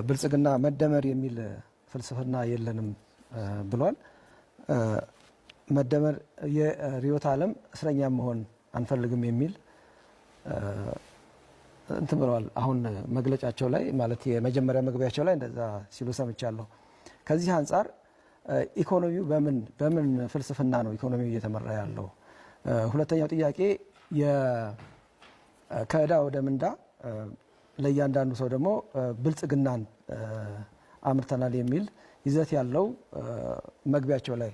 ብልጽግና መደመር የሚል ፍልስፍና የለንም ብሏል። መደመር የሪዮት ዓለም እስረኛ መሆን አንፈልግም የሚል እንትን ብለዋል። አሁን መግለጫቸው ላይ ማለት የመጀመሪያ መግቢያቸው ላይ እንደዛ ሲሉ ሰምቻለሁ። ከዚህ አንጻር ኢኮኖሚው በምን ፍልስፍና ነው ኢኮኖሚው እየተመራ ያለው? ሁለተኛው ጥያቄ ከዕዳ ወደ ምንዳ ለእያንዳንዱ ሰው ደግሞ ብልጽግናን አምርተናል የሚል ይዘት ያለው መግቢያቸው ላይ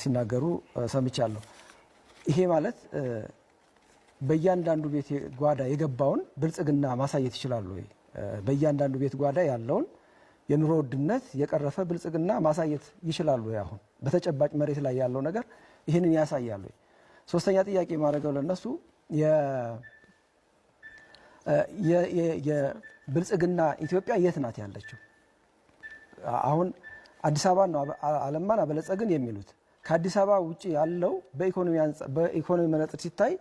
ሲናገሩ ሰምቻለሁ። ይሄ ማለት በእያንዳንዱ ቤት ጓዳ የገባውን ብልጽግና ማሳየት ይችላሉ ወይ? በእያንዳንዱ ቤት ጓዳ ያለውን የኑሮ ውድነት የቀረፈ ብልጽግና ማሳየት ይችላሉ ወይ? አሁን በተጨባጭ መሬት ላይ ያለው ነገር ይህንን ያሳያሉ ወይ? ሶስተኛ ጥያቄ ማድረገው ለነሱ የብልጽግና ኢትዮጵያ የት ናት ያለችው? አሁን አዲስ አበባ ነው አለማን አበለጸግን የሚሉት። ከአዲስ አበባ ውጪ ያለው በኢኮኖሚ መነጽር ሲታይ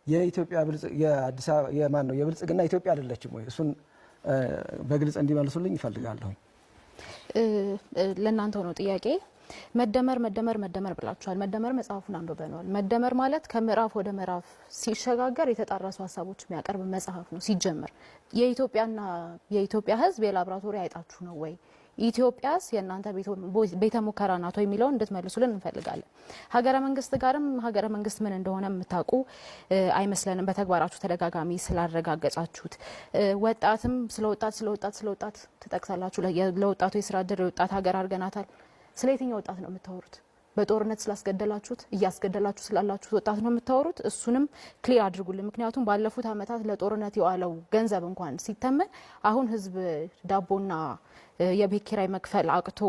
የኢትዮጵያ የብልጽግና ኢትዮጵያ አይደለችም ወይ? እሱን በግልጽ እንዲመልሱልኝ ይፈልጋለሁ። ለእናንተው ነው ጥያቄ። መደመር ብላችኋል። መደመር መጽሐፉን አንብበናል። መደመር ማለት ከምዕራፍ ወደ ምዕራፍ ሲሸጋገር የተጣረሱ ሀሳቦች የሚያቀርብ መጽሐፍ ነው። ሲጀመር የኢትዮጵያ ሕዝብ የላብራቶሪ አይጣችሁ ነው ወይ? ኢትዮጵያስ የእናንተ ቤተ ሙከራ ናት ወይ የሚለውን እንድትመልሱልን እንፈልጋለን። ሀገረ መንግስት ጋርም ሀገረ መንግስት ምን እንደሆነ የምታውቁ አይመስለንም፣ በተግባራችሁ ተደጋጋሚ ስላረጋገጻችሁት። ወጣትም ስለወጣት ትጠቅሳላችሁ። ለወጣቱ የስራ ዕድል የወጣት ሀገር አድርገናታል። ስለ የትኛው ወጣት ነው የምታወሩት? በጦርነት ስላስገደላችሁት እያስገደላችሁ ስላላችሁት ወጣት ነው የምታወሩት? እሱንም ክሊር አድርጉልን። ምክንያቱም ባለፉት አመታት ለጦርነት የዋለው ገንዘብ እንኳን ሲተመን አሁን ህዝብ ዳቦና የቤት ኪራይ መክፈል አቅቶ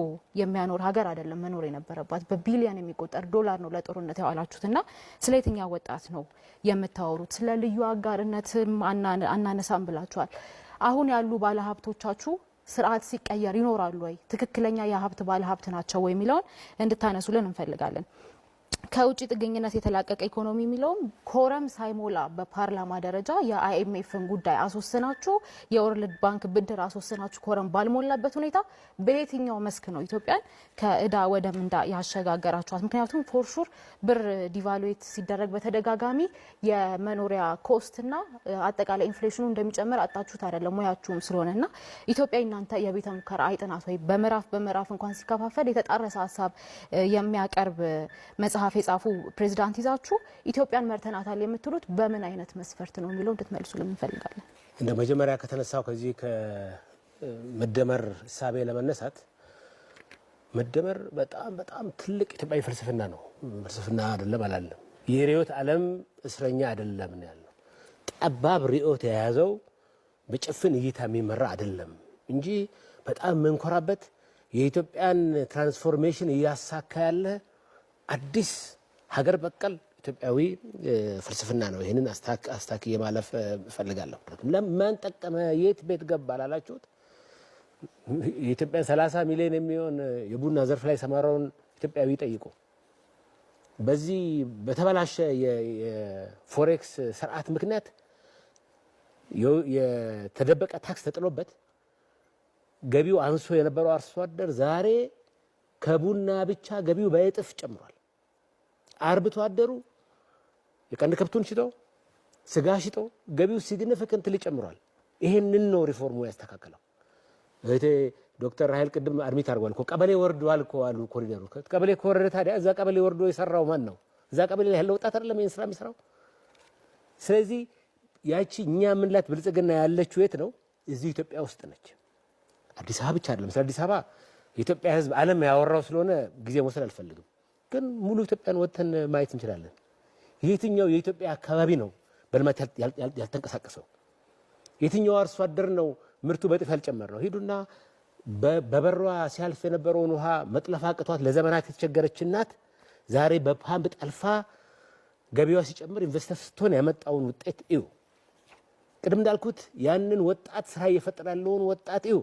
የሚያኖር ሀገር አይደለም መኖር የነበረባት። በቢሊዮን የሚቆጠር ዶላር ነው ለጦርነት ያዋላችሁትና ስለ የትኛው ወጣት ነው የምታወሩት? ስለ ልዩ አጋርነትም አናነሳም ብላችኋል። አሁን ያሉ ባለሀብቶቻችሁ ስርዓት ሲቀየር ይኖራሉ ወይ? ትክክለኛ የሀብት ባለሀብት ናቸው ወይ የሚለውን እንድታነሱልን እንፈልጋለን። ከውጭ ጥገኝነት የተላቀቀ ኢኮኖሚ የሚለውም ኮረም ሳይሞላ በፓርላማ ደረጃ የአይኤምኤፍን ጉዳይ አስወስናችሁ የወርልድ ባንክ ብድር አስወስናችሁ ኮረም ባልሞላበት ሁኔታ በየትኛው መስክ ነው ኢትዮጵያን ከዕዳ ወደ ምንዳ ያሸጋገራችኋት? ምክንያቱም ፎርሹር ብር ዲቫሉዌት ሲደረግ በተደጋጋሚ የመኖሪያ ኮስትና አጠቃላይ ኢንፍሌሽኑ እንደሚጨምር አጣችሁት አይደለም ሙያችሁም ስለሆነና ኢትዮጵያ እናንተ የቤተ ሙከራ አይጥናት ወይ? በምዕራፍ እንኳን ሲከፋፈል የተጣረሰ ሀሳብ የሚያቀርብ መጽሐፍ የጻፉ ፕሬዝዳንት ይዛችሁ ኢትዮጵያን መርተናታል የምትሉት በምን አይነት መስፈርት ነው የሚለው እንድትመልሱልን እንፈልጋለን። እንደ መጀመሪያ ከተነሳው ከዚህ ከመደመር እሳቤ ለመነሳት መደመር በጣም ትልቅ ኢትዮጵያዊ ፍልስፍና ነው። ፍልስፍና አይደለም አላለም። የሪዮት ዓለም እስረኛ አይደለም ነው ያለው። ጠባብ ሪዮት የያዘው በጭፍን እይታ የሚመራ አይደለም እንጂ በጣም መንኮራበት የኢትዮጵያን ትራንስፎርሜሽን እያሳካ ያለ አዲስ ሀገር በቀል ኢትዮጵያዊ ፍልስፍና ነው። ይሄንን አስታክዬ ማለፍ እፈልጋለሁ። ለማን ጠቀመ? የት ቤት ገባ ላላችሁት የኢትዮጵያ 30 ሚሊዮን የሚሆን የቡና ዘርፍ ላይ ሰማራውን ኢትዮጵያዊ ጠይቁ። በዚህ በተበላሸ የፎሬክስ ስርዓት ምክንያት የተደበቀ ታክስ ተጥሎበት ገቢው አንሶ የነበረው አርሶ አደር ዛሬ ከቡና ብቻ ገቢው በእጥፍ ጨምሯል። አርብቶ አደሩ የቀንድ ከብቱን ሽጦ ስጋ ሽጦ ገቢው ሲግኒፊካንትሊ ጨምሯል። ይሄንን ነው ሪፎርሙ ያስተካከለው። እህቴ ዶክተር ራሄል ቅድም አድሚት አድርጓል እኮ ቀበሌ ወርዷል እኮ አሉ። ኮሪደሩ ቀበሌ ከወረደ ታዲያ እዛ ቀበሌ ወርዶ የሰራው ማን ነው? እዛ ቀበሌ ላይ ያለው ወጣት አይደለም ይሄን ስራ የሚሰራው? ስለዚህ ያቺ እኛ የምንላት ብልጽግና ያለችው የት ነው? እዚህ ኢትዮጵያ ውስጥ ነች። አዲስ አበባ ብቻ አይደለም። ስለ አዲስ አበባ የኢትዮጵያ ሕዝብ ዓለም ያወራው ስለሆነ ጊዜ መውሰድ አልፈልግም። ግን ሙሉ ኢትዮጵያን ወጥተን ማየት እንችላለን። የትኛው የኢትዮጵያ አካባቢ ነው በልማት ያልተንቀሳቀሰው? የትኛው አርሶ አደር ነው ምርቱ በጥፍ ያልጨመረ ነው? ሂዱና በበሯ ሲያልፍ የነበረውን ውሃ መጥለፍ አቅቷት ለዘመናት የተቸገረች እናት ዛሬ በፓምፕ ጠልፋ ገቢዋ ሲጨምር ኢንቨስተር ስትሆን ያመጣውን ውጤት እዩ። ቅድም እንዳልኩት ያንን ወጣት ስራ እየፈጠረ ያለውን ወጣት እዩ።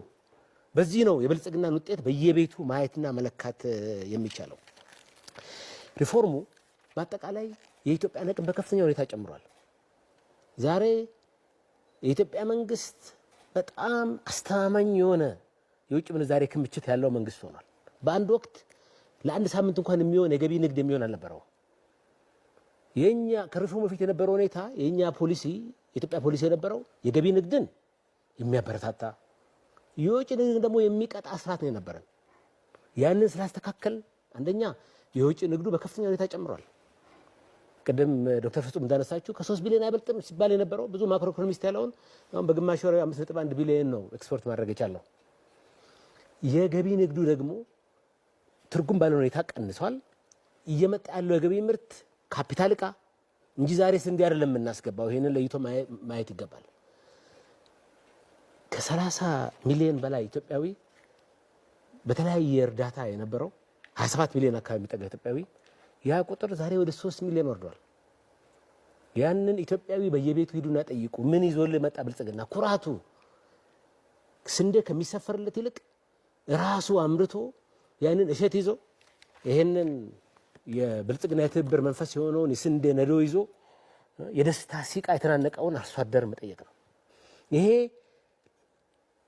በዚህ ነው የብልጽግናን ውጤት በየቤቱ ማየትና መለካት የሚቻለው። ሪፎርሙ በአጠቃላይ የኢትዮጵያን አቅም በከፍተኛ ሁኔታ ጨምሯል። ዛሬ የኢትዮጵያ መንግስት በጣም አስተማማኝ የሆነ የውጭ ምንዛሬ ክምችት ያለው መንግስት ሆኗል። በአንድ ወቅት ለአንድ ሳምንት እንኳን የሚሆን የገቢ ንግድ የሚሆን አልነበረው። የኛ ከሪፎርም በፊት የነበረው ሁኔታ የኛ ፖሊሲ የኢትዮጵያ ፖሊሲ የነበረው የገቢ ንግድን የሚያበረታታ የውጭ ንግድን ደግሞ የሚቀጣ ስርዓት ነው የነበረን። ያንን ስላስተካከል አንደኛ የውጭ ንግዱ በከፍተኛ ሁኔታ ጨምሯል። ቅድም ዶክተር ፍጹም እንዳነሳችሁ ከ3 ቢሊዮን አይበልጥም ሲባል የነበረው ብዙ ማክሮ ኢኮኖሚስት ያለውን አሁን በግማሽ ወር 5.1 ቢሊዮን ነው ኤክስፖርት ማድረግ የቻለው። የገቢ ንግዱ ደግሞ ትርጉም ባለው ሁኔታ ቀንሷል። እየመጣ ያለው የገቢ ምርት ካፒታል ዕቃ እንጂ ዛሬ ስንዴ አይደለም የምናስገባው። ይሄንን ለይቶ ማየት ይገባል። ከ30 ሚሊዮን በላይ ኢትዮጵያዊ በተለያየ እርዳታ የነበረው 27 ሚሊዮን አካባቢ የሚጠጋ ኢትዮጵያዊ ያ ቁጥር ዛሬ ወደ 3 ሚሊዮን ወርዷል። ያንን ኢትዮጵያዊ በየቤቱ ሂዱና ጠይቁ። ምን ይዞልህ መጣ ብልጽግና? ኩራቱ ስንዴ ከሚሰፈርለት ይልቅ ራሱ አምርቶ ያንን እሸት ይዞ ይሄንን የብልጽግና የትብብር መንፈስ የሆነውን የስንዴ ነዶ ይዞ የደስታ ሲቃ የተናነቀውን አርሶ አደር መጠየቅ ነው። ይሄ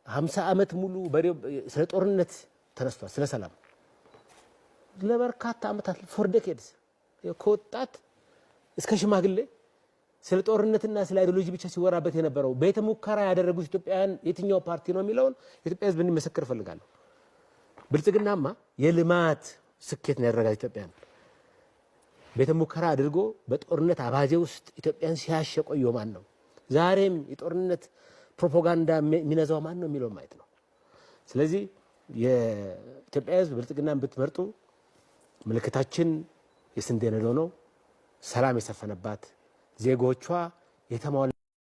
50 ዓመት ሙሉ ስለ ጦርነት ተነስቷል፣ ስለ ሰላም ለበርካታ ዓመታት ፎር ዴኬድስ ከወጣት እስከ ሽማግሌ ስለ ጦርነትና ስለ አይዲዮሎጂ ብቻ ሲወራበት የነበረው ቤተ ሙከራ ያደረጉት ኢትዮጵያውያን የትኛው ፓርቲ ነው የሚለውን የኢትዮጵያ ሕዝብ እንዲመሰክር እፈልጋለሁ። ብልጽግናማ የልማት ስኬት ነው ያደረጋት ኢትዮጵያን። ቤተ ሙከራ አድርጎ በጦርነት አባዜ ውስጥ ኢትዮጵያን ሲያሽ የቆየው ማን ነው? ዛሬም የጦርነት ፕሮፓጋንዳ የሚነዛው ማን ነው የሚለው ማየት ነው። ስለዚህ የኢትዮጵያ ሕዝብ ብልጽግናን ብትመርጡ ምልክታችን የስንዴ ነዶ ነው። ሰላም የሰፈነባት ዜጎቿ የተሟላ